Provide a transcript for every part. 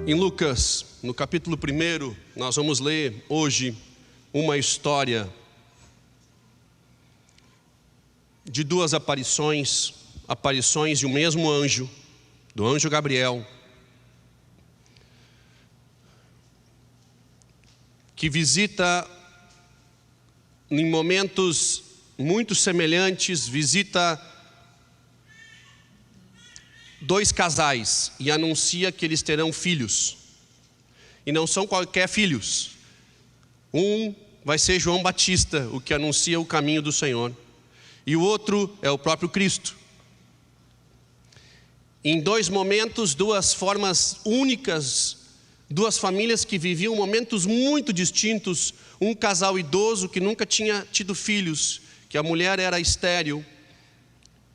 Em Lucas, no capítulo 1, nós vamos ler hoje uma história de duas aparições de um mesmo anjo, do anjo Gabriel, que visita em momentos muito semelhantes, visita dois casais e anuncia que eles terão filhos. E não são qualquer filhos. Um vai ser João Batista, o que anuncia o caminho do Senhor. E o outro é o próprio Cristo. Em dois momentos, duas formas únicas, duas famílias que viviam momentos muito distintos. Um casal idoso que nunca tinha tido filhos, que a mulher era estéril.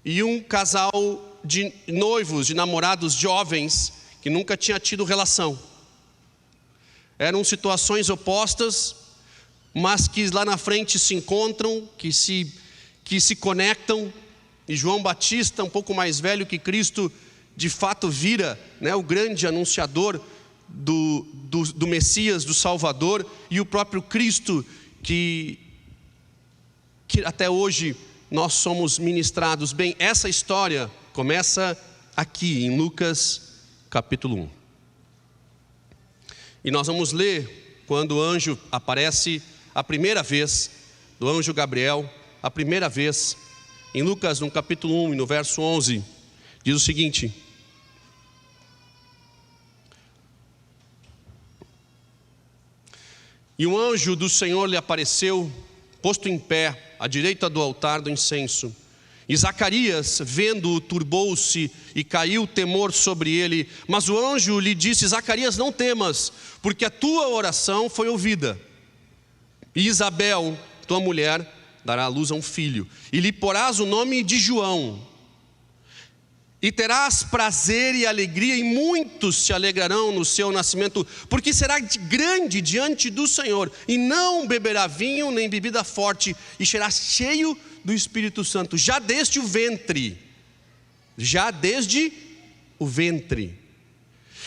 E um casal de noivos, de namorados jovens, que nunca tinha tido relação. Eram situações opostas, mas que lá na frente se encontram, que se conectam. E João Batista, um pouco mais velho que Cristo, de fato vira, o grande anunciador do Messias, do Salvador. E o próprio Cristo, que até hoje nós somos ministrados. Bem, essa história começa aqui em Lucas capítulo 1. E nós vamos ler quando o anjo aparece a primeira vez, do anjo Gabriel, a primeira vez, em Lucas no capítulo 1 e no verso 11, diz o seguinte: E um anjo do Senhor lhe apareceu, posto em pé, à direita do altar do incenso. E Zacarias, vendo-o, turbou-se e caiu temor sobre ele. Mas o anjo lhe disse: Zacarias, não temas, porque a tua oração foi ouvida. E Isabel, tua mulher, dará à luz a um filho, e lhe porás o nome de João. E terás prazer e alegria, e muitos se alegrarão no seu nascimento, porque será grande diante do Senhor, e não beberá vinho nem bebida forte, e será cheio do Espírito Santo, já desde o ventre.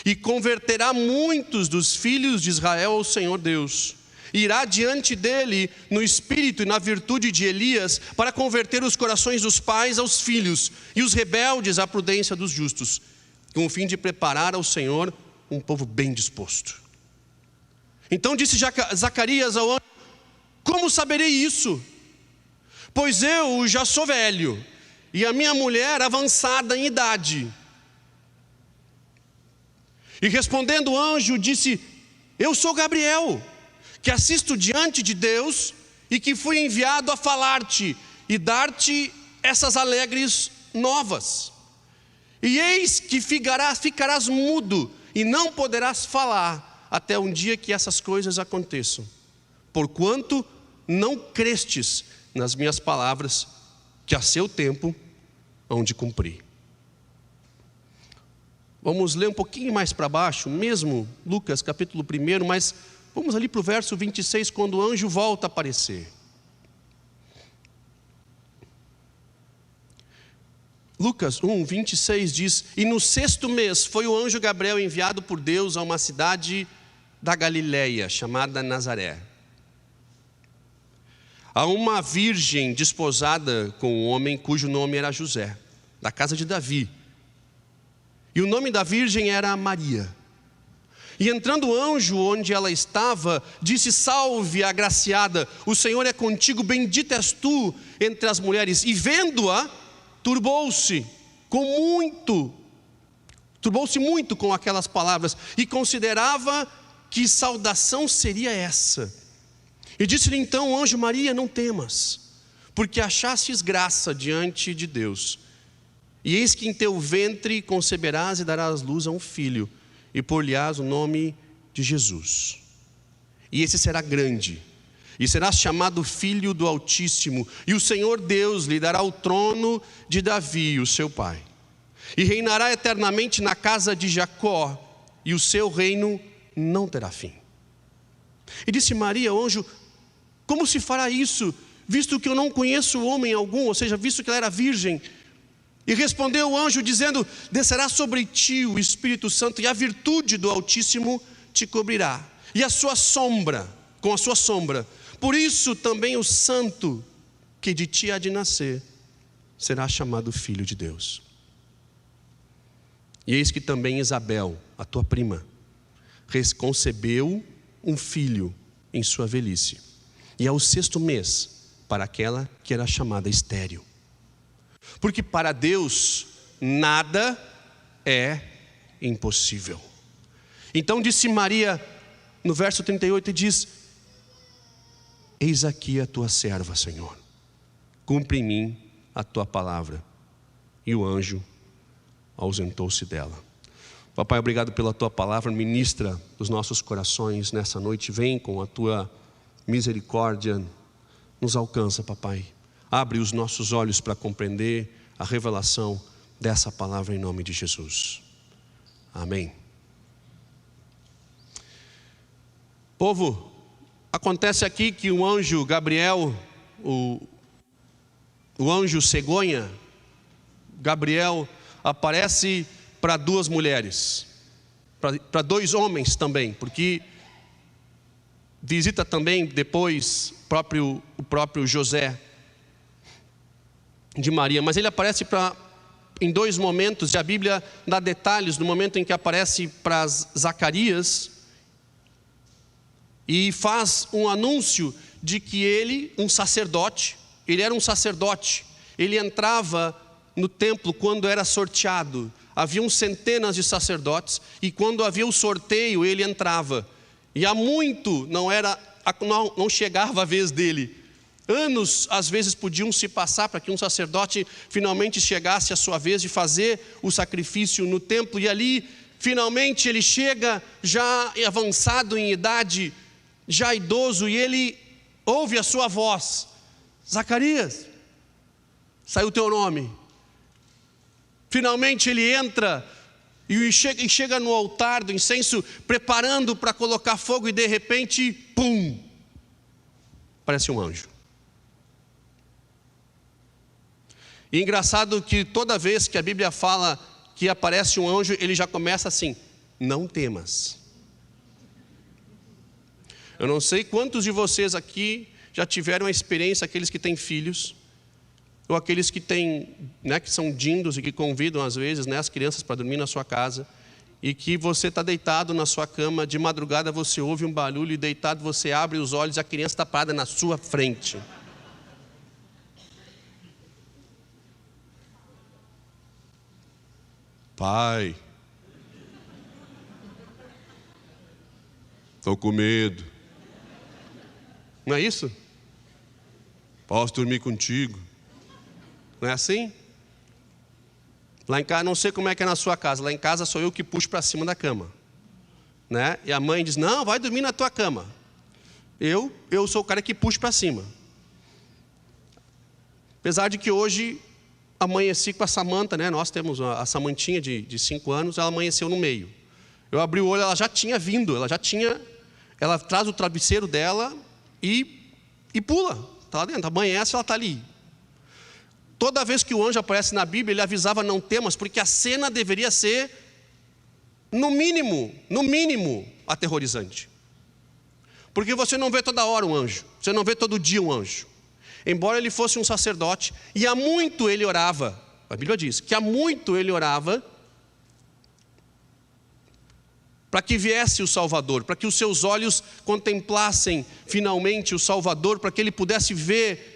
E converterá muitos dos filhos de Israel ao Senhor Deus. Irá diante dele no espírito e na virtude de Elias, para converter os corações dos pais aos filhos, e os rebeldes à prudência dos justos, com o fim de preparar ao Senhor um povo bem disposto. Então disse Zacarias ao anjo: Como saberei isso? Pois eu já sou velho, e a minha mulher avançada em idade. E respondendo o anjo disse: Eu sou Gabriel, que assisto diante de Deus, e que fui enviado a falar-te e dar-te essas alegres novas. E eis que ficarás mudo, e não poderás falar, até um dia que essas coisas aconteçam, porquanto não crestes nas minhas palavras, que a seu tempo hão de cumprir. Vamos ler um pouquinho mais para baixo, mesmo Lucas capítulo 1, mas vamos ali para o verso 26, quando o anjo volta a aparecer. Lucas 1, 26 diz: E no 6º mês foi o anjo Gabriel enviado por Deus a uma cidade da Galileia, chamada Nazaré, a uma virgem desposada com um homem cujo nome era José, da casa de Davi. E o nome da virgem era Maria. E entrando o anjo onde ela estava, disse: Salve, agraciada, o Senhor é contigo, bendita és tu entre as mulheres. E vendo-a, turbou-se muito com aquelas palavras, e considerava que saudação seria essa. E disse-lhe então o anjo: Maria, não temas, porque achastes graça diante de Deus. E eis que em teu ventre conceberás e darás luz a um filho, e por-lhe-ás o nome de Jesus. E esse será grande, e será chamado Filho do Altíssimo, e o Senhor Deus lhe dará o trono de Davi, o seu pai, e reinará eternamente na casa de Jacó, e o seu reino não terá fim. E disse Maria ao anjo: Como se fará isso, visto que eu não conheço homem algum? Ou seja, visto que ela era virgem. E respondeu o anjo dizendo: descerá sobre ti o Espírito Santo, e a virtude do Altíssimo te cobrirá, e a sua sombra, com a sua sombra, por isso também o santo que de ti há de nascer será chamado filho de Deus. E eis que também Isabel, a tua prima, concebeu um filho em sua velhice, e é o 6º mês para aquela que era chamada estéril. Porque para Deus nada é impossível. Então disse Maria, no verso 38, e diz: eis aqui a tua serva, Senhor, cumpre em mim a tua palavra. E o anjo ausentou-se dela. Papai, obrigado pela tua palavra, ministra os nossos corações nessa noite. Vem com a tua misericórdia, nos alcança, papai. Abre os nossos olhos para compreender a revelação dessa palavra em nome de Jesus. Amém. Povo, acontece aqui que o anjo Gabriel, o anjo cegonha, Gabriel, aparece para 2 mulheres, para 2 homens também, porque visita também depois o próprio José de Maria, mas ele aparece em 2 momentos, e a Bíblia dá detalhes no momento em que aparece para Zacarias, e faz um anúncio de que ele, um sacerdote, ele era um sacerdote, ele entrava no templo quando era sorteado, haviam centenas de sacerdotes, e quando havia o sorteio ele entrava, e há muito não chegava a vez dele. Anos às vezes podiam se passar para que um sacerdote finalmente chegasse a sua vez de fazer o sacrifício no templo, e ali finalmente ele chega já avançado em idade, já idoso, e ele ouve a sua voz: Zacarias, saiu o teu nome. Finalmente ele entra e chega no altar do incenso, preparando para colocar fogo, e de repente, pum, parece um anjo. E engraçado que toda vez que a Bíblia fala que aparece um anjo, ele já começa assim: não temas. Eu não sei quantos de vocês aqui já tiveram a experiência, aqueles que têm filhos, ou aqueles que têm, que são dindos e que convidam às vezes, as crianças para dormir na sua casa, e que você está deitado na sua cama, de madrugada você ouve um barulho, e deitado você abre os olhos e a criança está parada na sua frente. Pai, estou com medo. Não é isso? Posso dormir contigo? Não é assim? Lá em casa, não sei como é que é na sua casa, lá em casa sou eu que puxo para cima da cama, e a mãe diz: não, vai dormir na tua cama. Eu sou o cara que puxa para cima. Apesar de que hoje amanheci com a Samanta, nós temos a Samantinha de 5 anos, ela amanheceu no meio. Eu abri o olho, ela já tinha vindo, ela traz o travesseiro dela e pula, está lá dentro, amanhece, ela está ali. Toda vez que o anjo aparece na Bíblia, ele avisava: não temas, porque a cena deveria ser, no mínimo, aterrorizante. Porque você não vê toda hora um anjo, você não vê todo dia um anjo. Embora ele fosse um sacerdote, e há muito ele orava, a Bíblia diz que há muito ele orava para que viesse o Salvador, para que os seus olhos contemplassem finalmente o Salvador, para que ele pudesse ver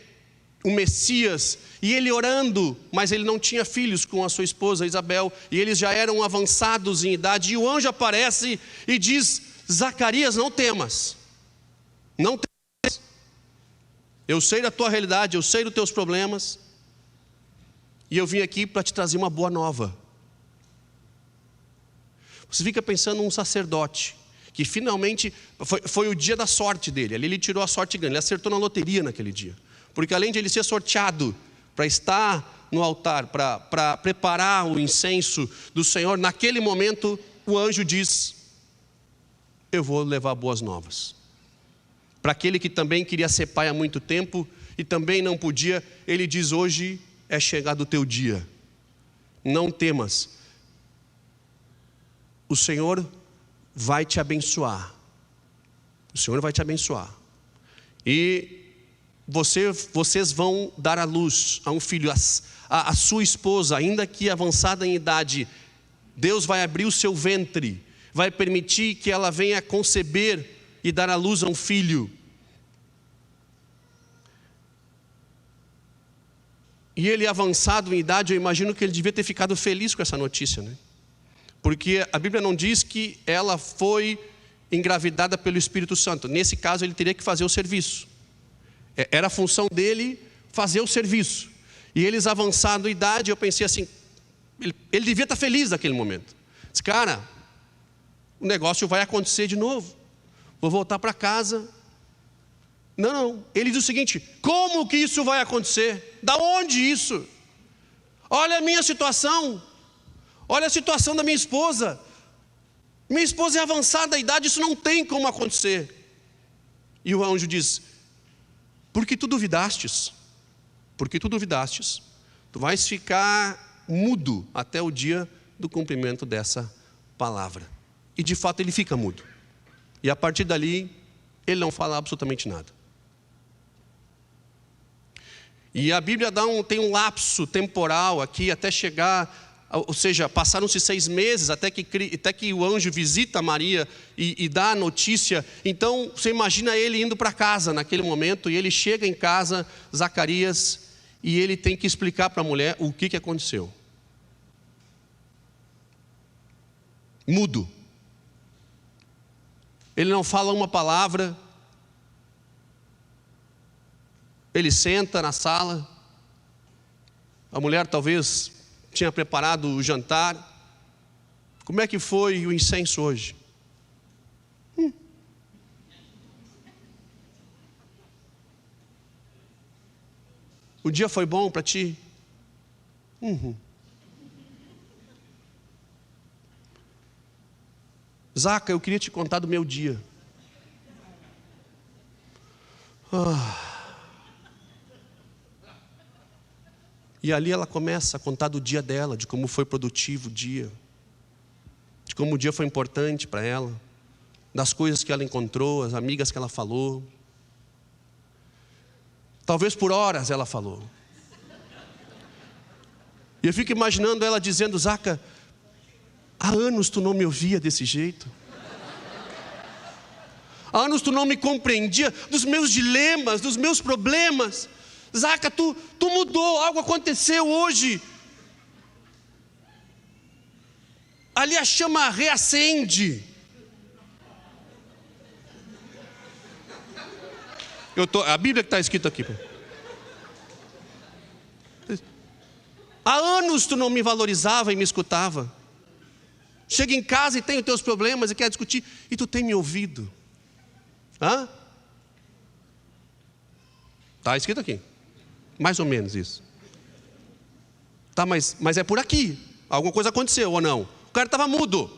o Messias. E ele orando, mas ele não tinha filhos com a sua esposa Isabel, e eles já eram avançados em idade, e o anjo aparece e diz: Zacarias, não temas, não temas. Eu sei da tua realidade, eu sei dos teus problemas, e eu vim aqui para te trazer uma boa nova. Você fica pensando num sacerdote, que finalmente, foi o dia da sorte dele, ali ele tirou a sorte grande, ele acertou na loteria naquele dia. Porque além de ele ser sorteado para estar no altar, para preparar o incenso do Senhor, naquele momento o anjo diz: eu vou levar boas novas. Para aquele que também queria ser pai há muito tempo e também não podia, ele diz: hoje é chegado o teu dia. não temas. O Senhor vai te abençoar. O Senhor vai te abençoar. E vocês vão dar à luz a um filho. A sua esposa, ainda que avançada em idade, Deus vai abrir o seu ventre, vai permitir que ela venha conceber e dar à luz a um filho. E ele avançado em idade, eu imagino que ele devia ter ficado feliz com essa notícia, né? Porque a Bíblia não diz que ela foi engravidada pelo Espírito Santo. Nesse caso ele teria que fazer o serviço. Era a função dele fazer o serviço. E eles avançado em idade, eu pensei assim, ele devia estar feliz naquele momento. Disse, cara, o negócio vai acontecer de novo. Vou voltar para casa. Não. Ele diz o seguinte, como que isso vai acontecer? Da onde isso? Olha a minha situação. Olha a situação da minha esposa. Minha esposa é avançada a idade, isso não tem como acontecer. E o anjo diz, porque tu duvidastes, tu vais ficar mudo até o dia do cumprimento dessa palavra. E de fato ele fica mudo. E a partir dali, ele não fala absolutamente nada. E a Bíblia tem um lapso temporal aqui até chegar, ou seja, passaram-se 6 meses até que o anjo visita Maria e dá a notícia. Então você imagina ele indo para casa naquele momento, e ele chega em casa, Zacarias, e ele tem que explicar para a mulher o que aconteceu. Mudo. Ele não fala uma palavra. Ele senta na sala. A mulher talvez tinha preparado o jantar. Como é que foi o incenso hoje? O dia foi bom para ti? Zaca, eu queria te contar do meu dia. E ali ela começa a contar do dia dela, de como foi produtivo o dia, de como o dia foi importante para ela, das coisas que ela encontrou, as amigas que ela falou. Talvez por horas ela falou. E eu fico imaginando ela dizendo, Zaca, há anos tu não me ouvia desse jeito. Há anos tu não me compreendia dos meus dilemas, dos meus problemas. Zaca, tu mudou, algo aconteceu hoje. Ali a chama reacende. A Bíblia que está escrito aqui. Há anos tu não me valorizava e me escutava. Chega em casa e tem os teus problemas e quer discutir, e tu tem me ouvido. Está escrito aqui. Mais ou menos isso. Tá, mas é por aqui. Alguma coisa aconteceu ou não? O cara estava mudo.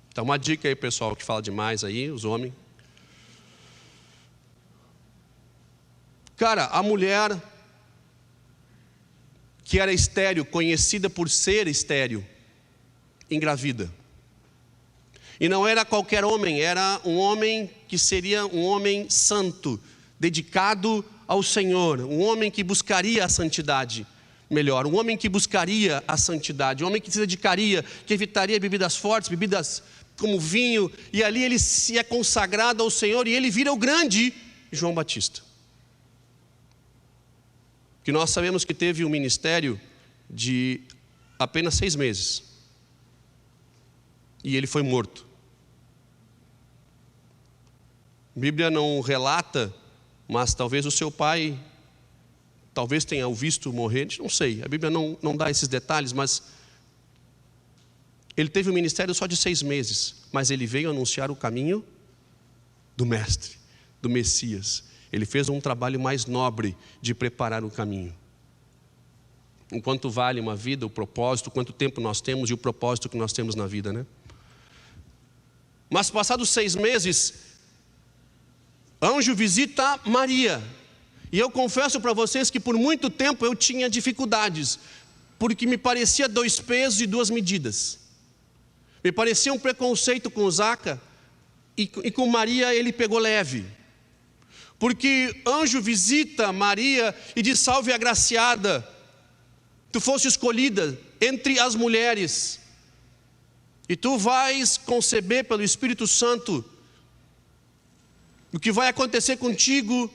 Então uma dica aí, pessoal, que fala demais aí, os homens. Cara, a mulher que era estéril, conhecida por ser estéril, engravida. E não era qualquer homem, era um homem que seria um homem santo, dedicado ao Senhor, um homem que buscaria a santidade melhor, um homem que buscaria a santidade, um homem que se dedicaria, que evitaria bebidas fortes, bebidas como vinho, e ali ele se é consagrado ao Senhor, e ele vira o grande João Batista. Que nós sabemos que teve um ministério de apenas 6 meses, e ele foi morto. A Bíblia não relata, mas talvez o seu pai, talvez tenha o visto morrer, a gente não sei, a Bíblia não dá esses detalhes, mas ele teve um ministério só de 6 meses, mas ele veio anunciar o caminho do Mestre, do Messias. Ele fez um trabalho mais nobre de preparar o caminho. Enquanto vale uma vida, o propósito, quanto tempo nós temos e o propósito que nós temos na vida, né? Mas passados 6 meses, anjo visita Maria. E eu confesso para vocês que por muito tempo eu tinha dificuldades, porque me parecia 2 pesos e 2 medidas. Me parecia um preconceito com Zaca, e com Maria ele pegou leve. Porque anjo visita Maria e diz: salve agraciada, tu foste escolhida entre as mulheres, e tu vais conceber pelo Espírito Santo. O que vai acontecer contigo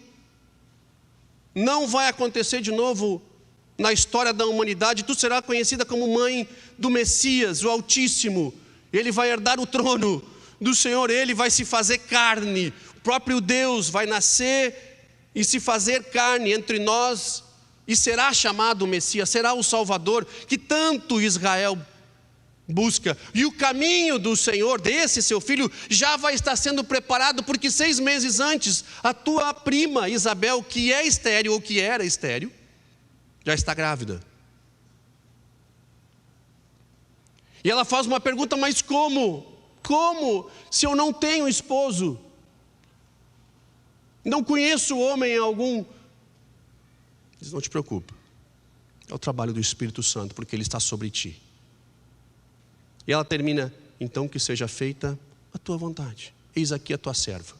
não vai acontecer de novo na história da humanidade. Tu serás conhecida como mãe do Messias, o Altíssimo. Ele vai herdar o trono do Senhor, ele vai se fazer carne. O próprio Deus vai nascer e se fazer carne entre nós, e será chamado o Messias, será o Salvador que tanto Israel busca. E o caminho do Senhor, desse seu filho, já vai estar sendo preparado, porque 6 meses antes, a tua prima Isabel, que é estéril, ou que era estéril, já está grávida. E ela faz uma pergunta: mas como? Como, se eu não tenho esposo? Não conheço homem algum. Diz: não te preocupa, é o trabalho do Espírito Santo, porque ele está sobre ti. E ela termina: então que seja feita a tua vontade, eis aqui a tua serva.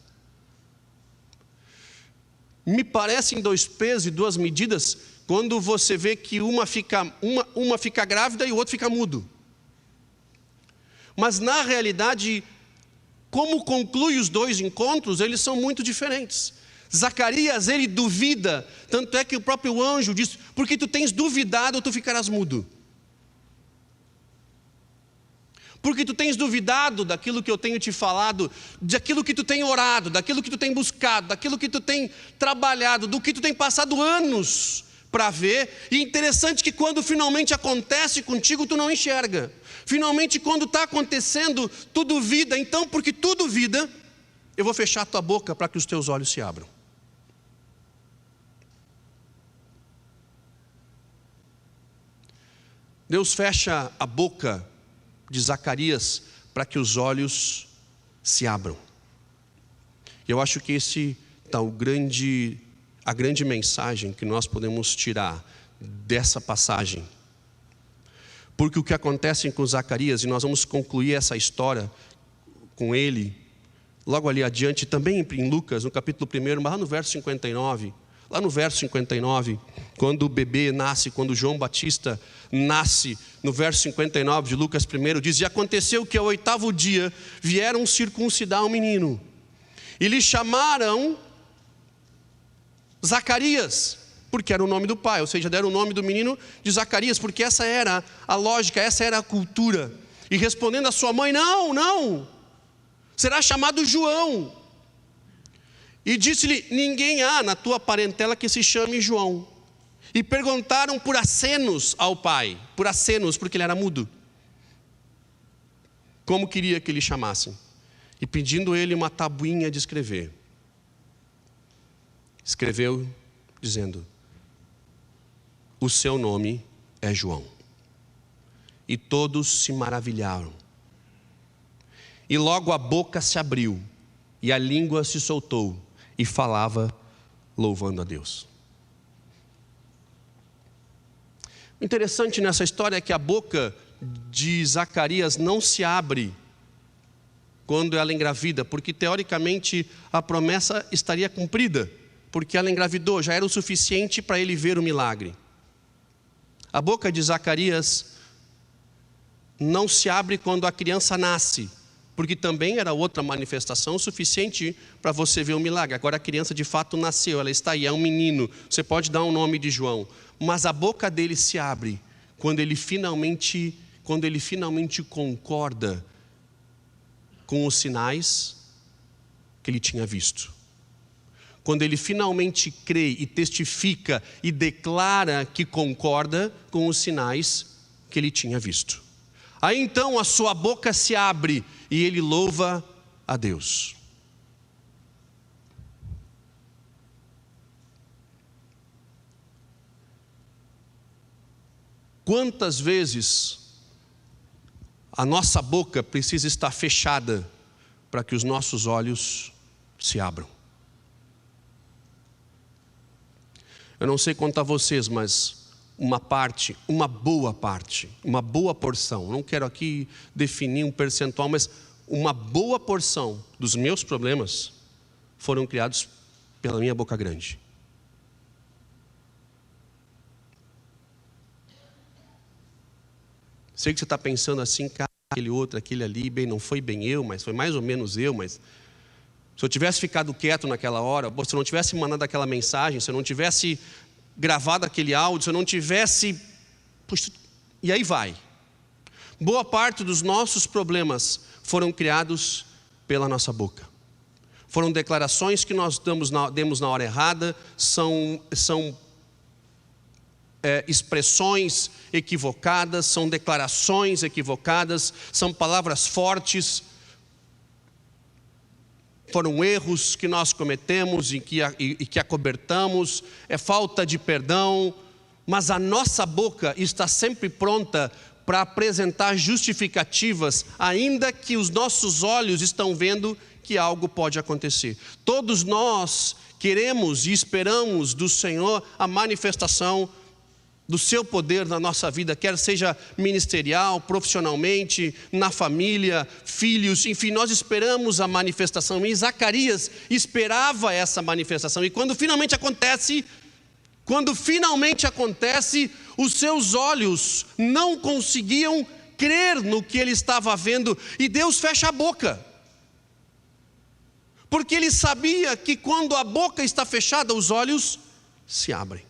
Me parecem 2 pesos e 2 medidas, quando você vê que uma fica grávida e o outro fica mudo. Mas na realidade, como conclui os 2 encontros, eles são muito diferentes. Zacarias, ele duvida, tanto é que o próprio anjo diz: porque tu tens duvidado, tu ficarás mudo. Porque tu tens duvidado daquilo que eu tenho te falado, daquilo que tu tem orado, daquilo que tu tem buscado, daquilo que tu tem trabalhado, do que tu tem passado anos para ver. E interessante que quando finalmente acontece contigo, tu não enxerga. Finalmente, quando está acontecendo, tu duvida. Então, porque tu duvida, eu vou fechar a tua boca para que os teus olhos se abram. Deus fecha a boca de Zacarias para que os olhos se abram. Eu acho que esse está a grande mensagem que nós podemos tirar dessa passagem. Porque o que acontece com Zacarias, e nós vamos concluir essa história com ele logo ali adiante, também em Lucas, no capítulo 1, mas lá no verso 59. Lá no verso 59, quando o bebê nasce, quando João Batista nasce, no verso 59 de Lucas 1, diz: e aconteceu que ao 8º dia vieram circuncidar o menino, e lhe chamaram Zacarias, porque era o nome do pai, ou seja, deram o nome do menino de Zacarias, porque essa era a lógica, essa era a cultura. E respondendo a sua mãe: não, será chamado João. E disse-lhe: ninguém há na tua parentela que se chame João. E perguntaram por acenos ao pai, por acenos, porque ele era mudo, como queria que lhe chamassem. E pedindo ele uma tabuinha de escrever, escreveu dizendo: o seu nome é João. E todos se maravilharam. E logo a boca se abriu, e a língua se soltou, e falava louvando a Deus. O interessante nessa história é que a boca de Zacarias não se abre quando ela engravida, porque teoricamente a promessa estaria cumprida, porque ela engravidou, já era o suficiente para ele ver o milagre. A boca de Zacarias não se abre quando a criança nasce, porque também era outra manifestação suficiente para você ver o milagre. Agora a criança de fato nasceu, ela está aí, é um menino, você pode dar um nome de João. Mas a boca dele se abre quando ele finalmente concorda com os sinais que ele tinha visto. Quando ele finalmente crê e testifica e declara que concorda com os sinais que ele tinha visto. Aí então a sua boca se abre e ele louva a Deus. Quantas vezes a nossa boca precisa estar fechada para que os nossos olhos se abram? Eu não sei quanto a vocês, mas uma parte, uma boa parte, uma boa porção, não quero aqui definir um percentual, mas uma boa porção dos meus problemas foram criados pela minha boca grande. Sei que você está pensando assim, cara, aquele outro, aquele ali, bem, não foi bem eu, mas foi mais ou menos eu, mas se eu tivesse ficado quieto naquela hora, se eu não tivesse mandado aquela mensagem, se eu não tivesse gravado aquele áudio, se eu não tivesse... Puxa, e aí vai. Boa parte dos nossos problemas foram criados pela nossa boca. Foram declarações que nós demos na hora errada, são expressões equivocadas, são declarações equivocadas, são palavras fortes, foram erros que nós cometemos e que acobertamos, é falta de perdão, mas a nossa boca está sempre pronta para apresentar justificativas, ainda que os nossos olhos estão vendo que algo pode acontecer. Todos nós queremos e esperamos do Senhor a manifestação do seu poder na nossa vida, quer seja ministerial, profissionalmente, na família, filhos, enfim, nós esperamos a manifestação. E Zacarias esperava essa manifestação, e quando finalmente acontece, os seus olhos não conseguiam crer no que ele estava vendo, e Deus fecha a boca, porque ele sabia que quando a boca está fechada, os olhos se abrem.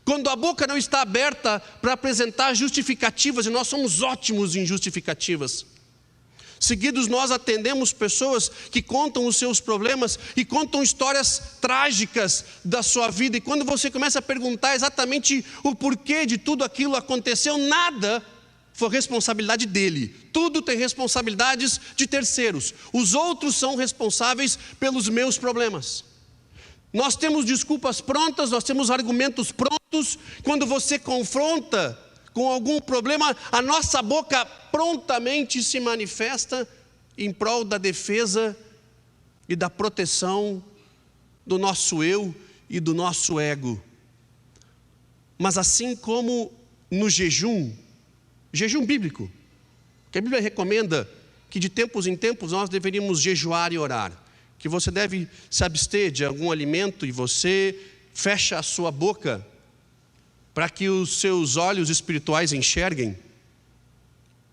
Quando a boca não está aberta para apresentar justificativas, e nós somos ótimos em justificativas. Seguidos nós atendemos pessoas que contam os seus problemas e contam histórias trágicas da sua vida. E quando você começa a perguntar exatamente o porquê de tudo aquilo aconteceu, nada foi responsabilidade dele. Tudo tem responsabilidades de terceiros. Os outros são responsáveis pelos meus problemas. Nós temos desculpas prontas, nós temos argumentos prontos. Quando você confronta com algum problema, a nossa boca prontamente se manifesta em prol da defesa e da proteção do nosso eu e do nosso ego. Mas assim como no jejum bíblico, que a Bíblia recomenda que de tempos em tempos nós deveríamos jejuar e orar, que você deve se abster de algum alimento e você fecha a sua boca para que os seus olhos espirituais enxerguem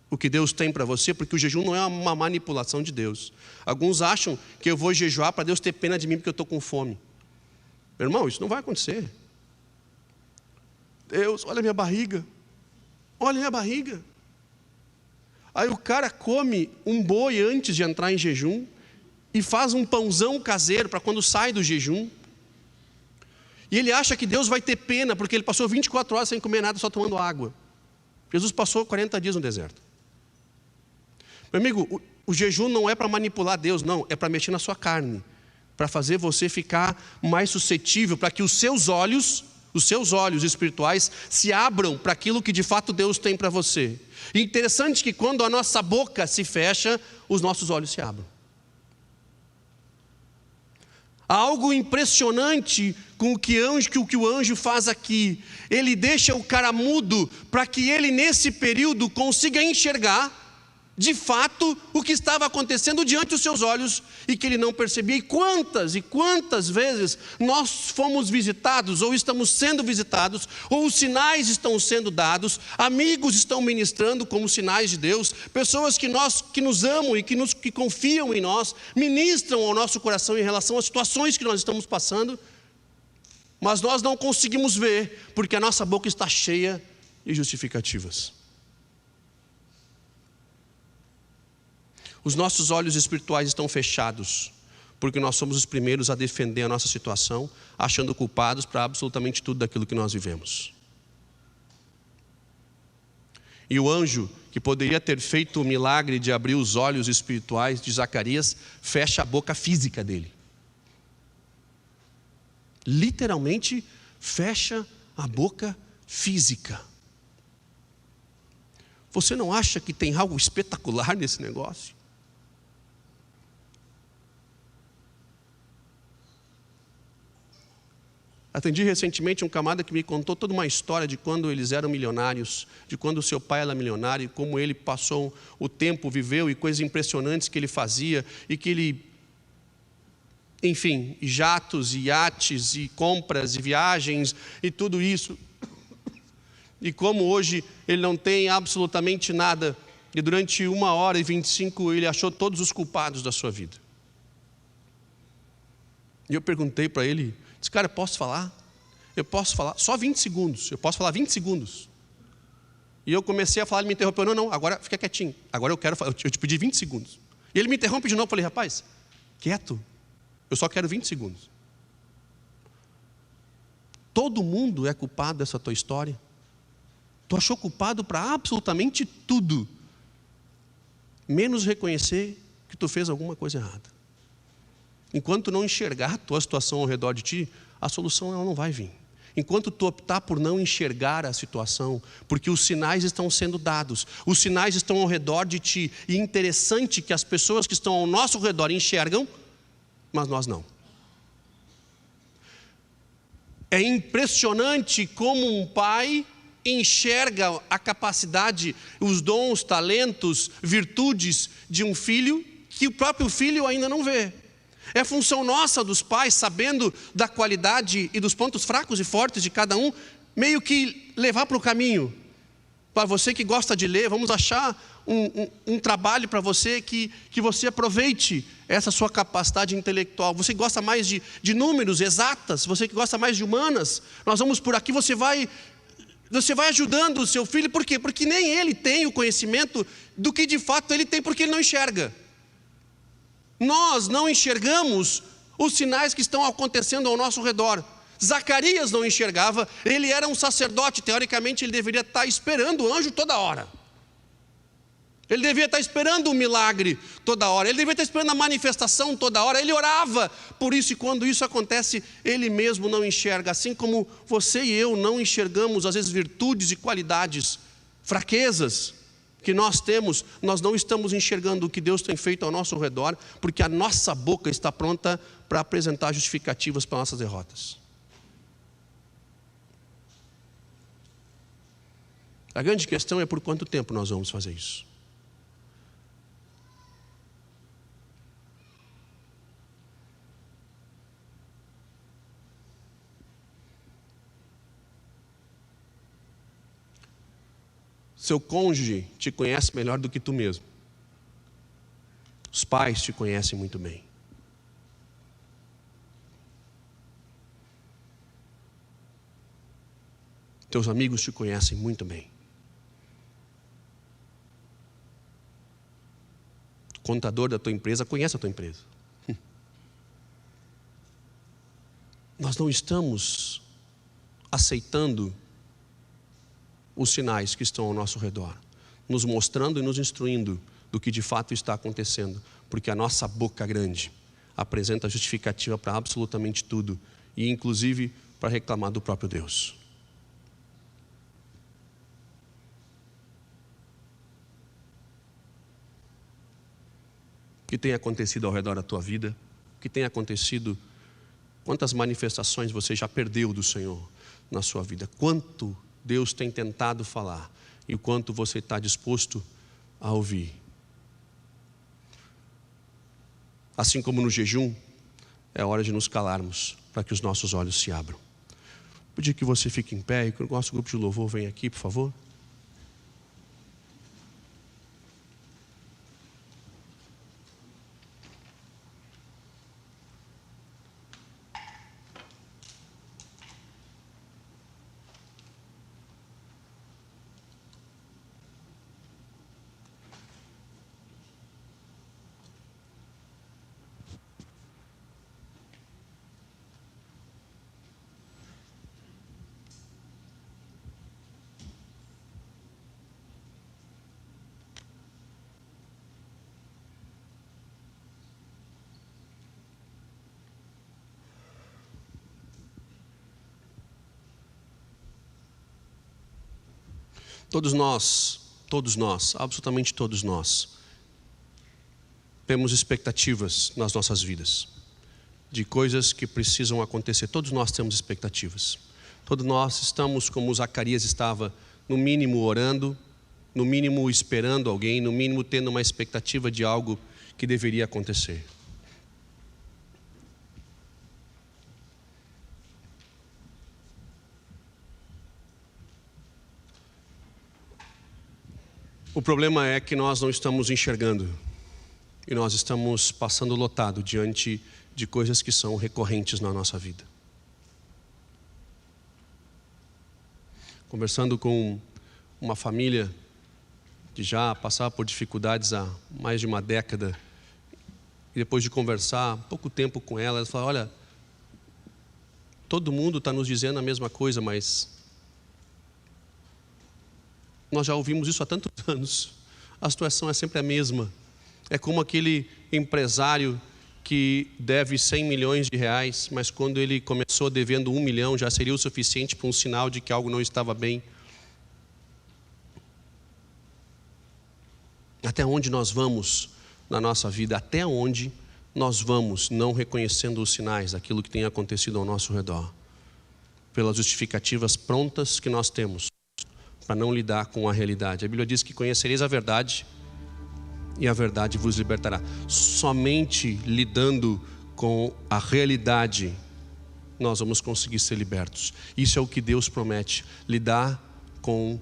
o que Deus tem para você, porque o jejum não é uma manipulação de Deus. Alguns acham que eu vou jejuar para Deus ter pena de mim porque eu estou com fome. Meu irmão, isso não vai acontecer. Deus, olha a minha barriga. Olha a minha barriga. Aí o cara come um boi antes de entrar em jejum e faz um pãozão caseiro para quando sai do jejum. E ele acha que Deus vai ter pena, porque ele passou 24 horas sem comer nada, só tomando água. Jesus passou 40 dias no deserto. Meu amigo, o jejum não é para manipular Deus, não. É para mexer na sua carne, para fazer você ficar mais suscetível, para que os seus olhos espirituais se abram para aquilo que de fato Deus tem para você. E interessante que quando a nossa boca se fecha, os nossos olhos se abrem. Há algo impressionante com o que o anjo faz aqui. Ele deixa o cara mudo para que ele nesse período consiga enxergar de fato o que estava acontecendo diante dos seus olhos e que ele não percebia. E quantas vezes nós fomos visitados ou estamos sendo visitados, ou os sinais estão sendo dados, amigos estão ministrando como sinais de Deus, pessoas que nos amam e que confiam em nós, ministram ao nosso coração em relação às situações que nós estamos passando, mas nós não conseguimos ver, porque a nossa boca está cheia de justificativas. Os nossos olhos espirituais estão fechados, porque nós somos os primeiros a defender a nossa situação, achando culpados para absolutamente tudo daquilo que nós vivemos. E o anjo, que poderia ter feito o milagre de abrir os olhos espirituais de Zacarias, fecha a boca física dele. Literalmente, fecha a boca física. Você não acha que tem algo espetacular nesse negócio? Atendi recentemente um camarada que me contou toda uma história de quando eles eram milionários, de quando o seu pai era milionário e como ele passou o tempo, viveu e coisas impressionantes que ele fazia e que ele, enfim, jatos e iates e compras e viagens e tudo isso. E como hoje ele não tem absolutamente nada e durante 1h25 ele achou todos os culpados da sua vida. E eu perguntei para ele, disse, cara, posso falar? Eu posso falar, só 20 segundos, eu posso falar 20 segundos. E eu comecei a falar, ele me interrompeu, não, agora fica quietinho, agora eu quero falar, eu te pedi 20 segundos. E ele me interrompe de novo, eu falei, rapaz, quieto, eu só quero 20 segundos. Todo mundo é culpado dessa tua história. Tu achou culpado para absolutamente tudo, menos reconhecer que tu fez alguma coisa errada. Enquanto não enxergar a tua situação ao redor de ti, a solução ela não vai vir. Enquanto tu optar por não enxergar a situação, porque os sinais estão sendo dados, os sinais estão ao redor de ti, e é interessante que as pessoas que estão ao nosso redor enxergam, mas nós não. É impressionante como um pai enxerga a capacidade, os dons, talentos, virtudes de um filho, que o próprio filho ainda não vê. É função nossa dos pais, sabendo da qualidade e dos pontos fracos e fortes de cada um, meio que levar para o caminho. Para você que gosta de ler, vamos achar um trabalho para você que você aproveite essa sua capacidade intelectual. Você que gosta mais de números, exatas, você que gosta mais de humanas, nós vamos por aqui, você vai ajudando o seu filho, por quê? Porque nem ele tem o conhecimento do que de fato ele tem, porque ele não enxerga. Nós não enxergamos os sinais que estão acontecendo ao nosso redor. Zacarias não enxergava, ele era um sacerdote, teoricamente ele deveria estar esperando o anjo toda hora. Ele devia estar esperando o milagre toda hora, ele devia estar esperando a manifestação toda hora, ele orava por isso, e quando isso acontece, ele mesmo não enxerga, assim como você e eu não enxergamos às vezes virtudes e qualidades, fraquezas que nós temos, nós não estamos enxergando o que Deus tem feito ao nosso redor, porque a nossa boca está pronta para apresentar justificativas para nossas derrotas. A grande questão é por quanto tempo nós vamos fazer isso. Seu cônjuge te conhece melhor do que tu mesmo. Os pais te conhecem muito bem. Teus amigos te conhecem muito bem. O contador da tua empresa conhece a tua empresa. Nós não estamos aceitando os sinais que estão ao nosso redor, nos mostrando e nos instruindo do que de fato está acontecendo, porque a nossa boca grande apresenta justificativa para absolutamente tudo, e inclusive para reclamar do próprio Deus. O que tem acontecido ao redor da tua vida? O que tem acontecido? Quantas manifestações você já perdeu do Senhor na sua vida? Quanto Deus tem tentado falar e o quanto você está disposto a ouvir. Assim como no jejum, é hora de nos calarmos para que os nossos olhos se abram. Vou pedir que você fique em pé e que o nosso grupo de louvor venha aqui, por favor. Todos nós, absolutamente todos nós, temos expectativas nas nossas vidas. de coisas que precisam acontecer. Todos nós temos expectativas. Todos nós estamos como Zacarias estava, no mínimo orando, no mínimo esperando alguém, no mínimo tendo uma expectativa de algo que deveria acontecer. O problema é que nós não estamos enxergando e nós estamos passando lotado diante de coisas que são recorrentes na nossa vida. Conversando com uma família que já passava por dificuldades há mais de uma década, e depois de conversar pouco tempo com ela, ela falou: olha, todo mundo está nos dizendo a mesma coisa, mas nós já ouvimos isso há tantos anos, a situação é sempre a mesma. É como aquele empresário que deve 100 milhões de reais, mas quando ele começou devendo 1 milhão, já seria o suficiente para um sinal de que algo não estava bem. Até onde nós vamos na nossa vida? Até onde nós vamos não reconhecendo os sinais daquilo que tem acontecido ao nosso redor? Pelas justificativas prontas que nós temos para não lidar com a realidade. A Bíblia diz que conhecereis a verdade e a verdade vos libertará. Somente lidando com a realidade nós vamos conseguir ser libertos. Isso é o que Deus promete, lidar com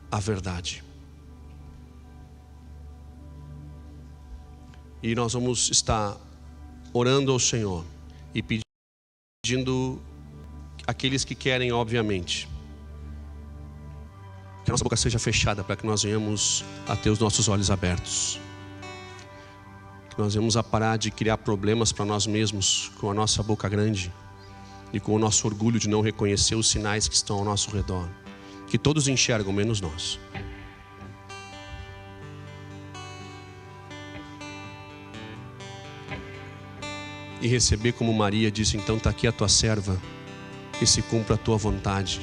a verdade. E nós vamos estar orando ao Senhor e pedindo aqueles que querem, obviamente, que a nossa boca seja fechada para que nós venhamos a ter os nossos olhos abertos. Que nós venhamos a parar de criar problemas para nós mesmos com a nossa boca grande e com o nosso orgulho de não reconhecer os sinais que estão ao nosso redor. Que todos enxergam, menos nós. E receber como Maria disse: então está aqui a tua serva, que se cumpra a tua vontade.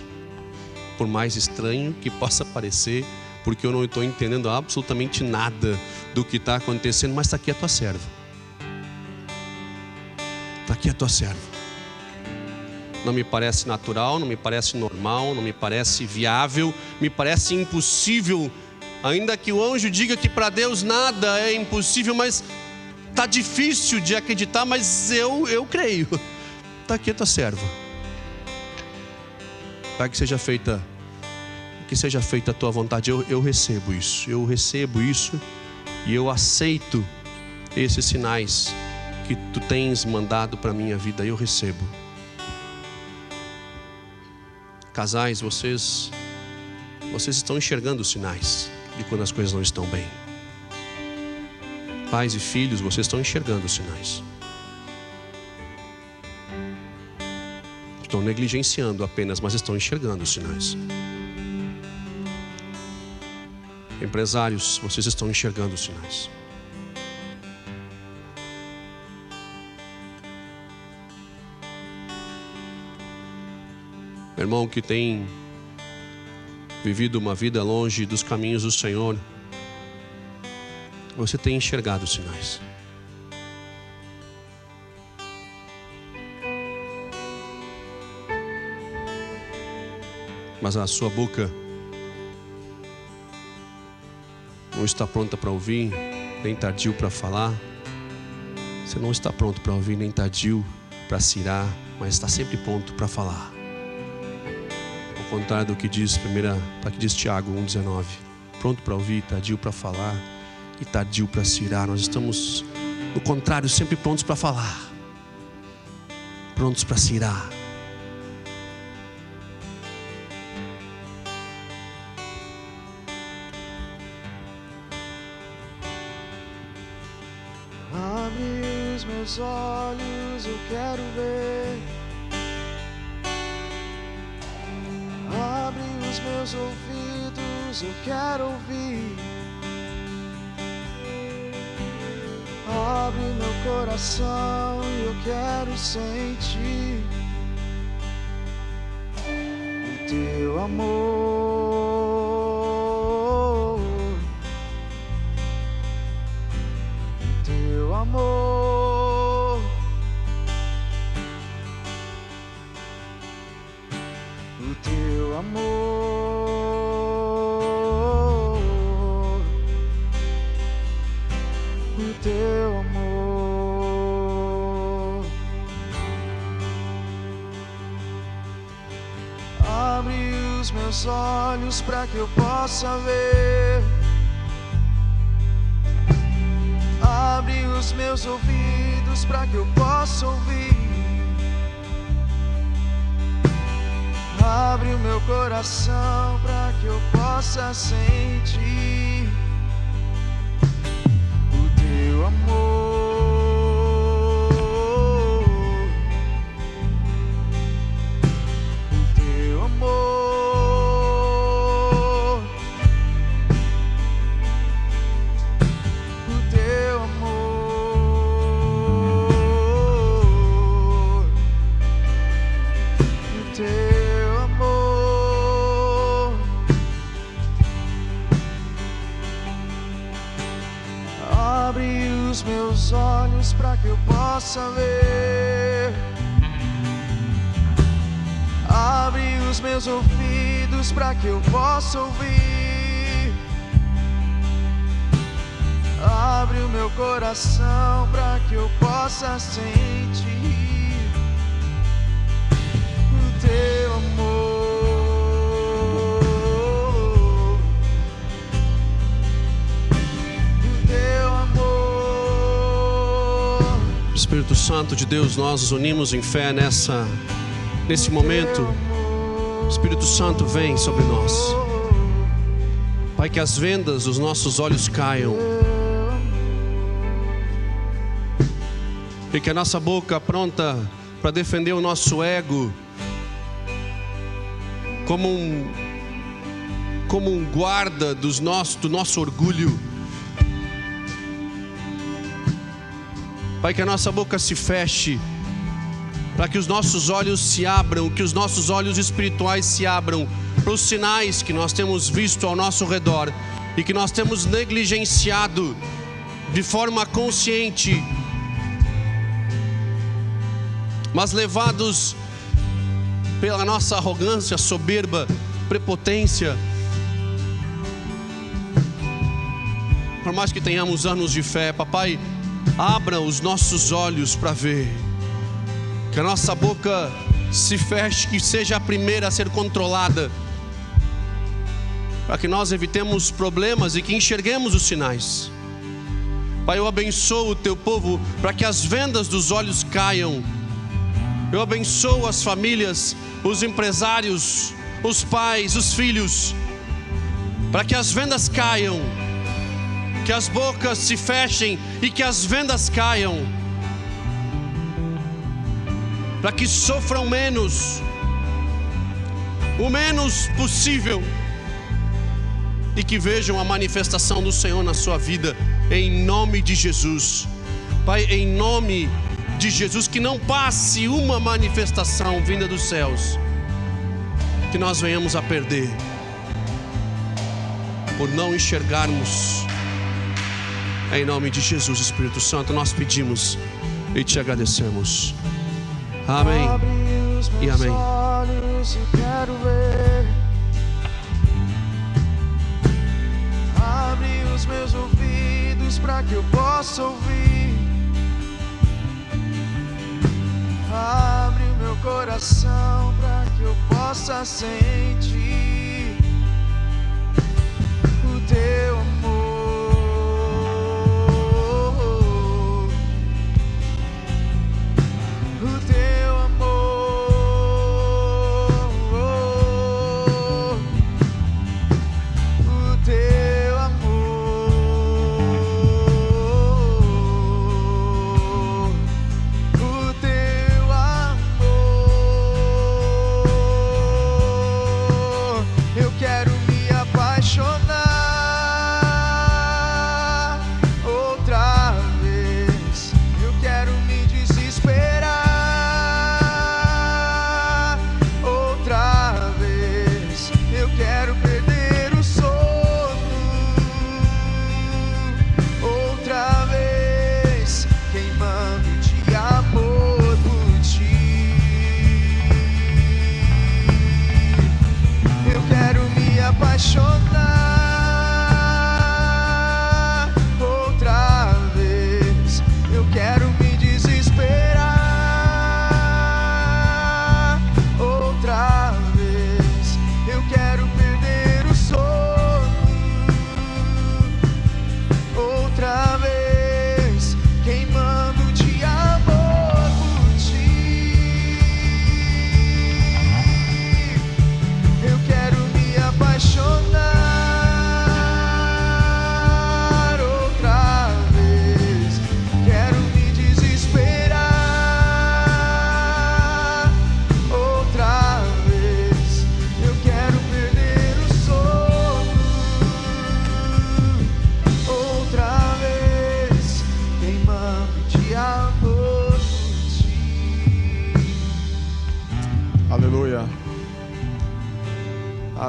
Por mais estranho que possa parecer, porque eu não estou entendendo absolutamente nada do que está acontecendo, mas está aqui a tua serva. Está aqui a tua serva. Não me parece natural, não me parece normal, não me parece viável, me parece impossível. Ainda que o anjo diga que para Deus nada é impossível, mas está difícil de acreditar, mas eu creio. Está aqui a tua serva. Pai, que seja feita a tua vontade. Eu recebo isso e eu aceito esses sinais que tu tens mandado para a minha vida. Eu recebo. Casais, vocês estão enxergando os sinais de quando as coisas não estão bem. Pais e filhos, vocês estão enxergando os sinais. Estão negligenciando apenas, mas estão enxergando os sinais. Empresários, vocês estão enxergando os sinais. Meu irmão que tem vivido uma vida longe dos caminhos do Senhor, você tem enxergado os sinais. Mas a sua boca não está pronta para ouvir, nem tardio para falar. Você não está pronto para ouvir, nem tardio para se irar, mas está sempre pronto para falar. Ao contrário do que diz Tiago 1,19. Pronto para ouvir, tardio para falar e tardio para se irar. Nós estamos, no contrário, sempre prontos para falar, prontos para se irar. Abre os meus olhos, eu quero ver. Abre os meus ouvidos, eu quero ouvir. Abre meu coração e eu quero sentir o teu amor, o teu amor, Abre os meus olhos para que eu possa ver. Abre os meus ouvidos para que eu possa ouvir. Abre o meu coração para que eu possa sentir o teu amor, o teu amor, o teu amor, o teu. Abre os meus olhos para que eu possa ver. Abre os meus ouvidos para que eu possa ouvir. Abre o meu coração para que eu possa sentir o teu amor. Espírito Santo de Deus, nós nos unimos em fé nesse momento. Espírito Santo, vem sobre nós. Pai, que as vendas dos nossos olhos caiam. E que a nossa boca pronta para defender o nosso ego, como um guarda do nosso orgulho. Pai, que a nossa boca se feche, para que os nossos olhos se abram, que os nossos olhos espirituais se abram para os sinais que nós temos visto ao nosso redor e que nós temos negligenciado de forma consciente, mas levados pela nossa arrogância, soberba, prepotência. Por mais que tenhamos anos de fé, papai, abra os nossos olhos para ver, que a nossa boca se feche, que seja a primeira a ser controlada, para que nós evitemos problemas e que enxerguemos os sinais. Pai, eu abençoo o teu povo para que as vendas dos olhos caiam. Eu abençoo as famílias, os empresários, os pais, os filhos, para que as vendas caiam, que as bocas se fechem e que as vendas caiam, para que sofram menos, o menos possível, e que vejam a manifestação do Senhor na sua vida, em nome de Jesus. Pai, em nome de Jesus, que não passe uma manifestação vinda dos céus que nós venhamos a perder por não enxergarmos. Em nome de Jesus, Espírito Santo, nós pedimos e te agradecemos. Amém e amém. Olhos, eu quero ver. Abre os meus ouvidos para que eu possa ouvir. Abre o meu coração para que eu possa sentir o teu amor.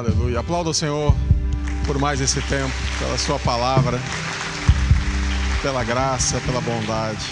Aleluia. Aplauda o Senhor por mais esse tempo, pela sua palavra, pela graça, pela bondade.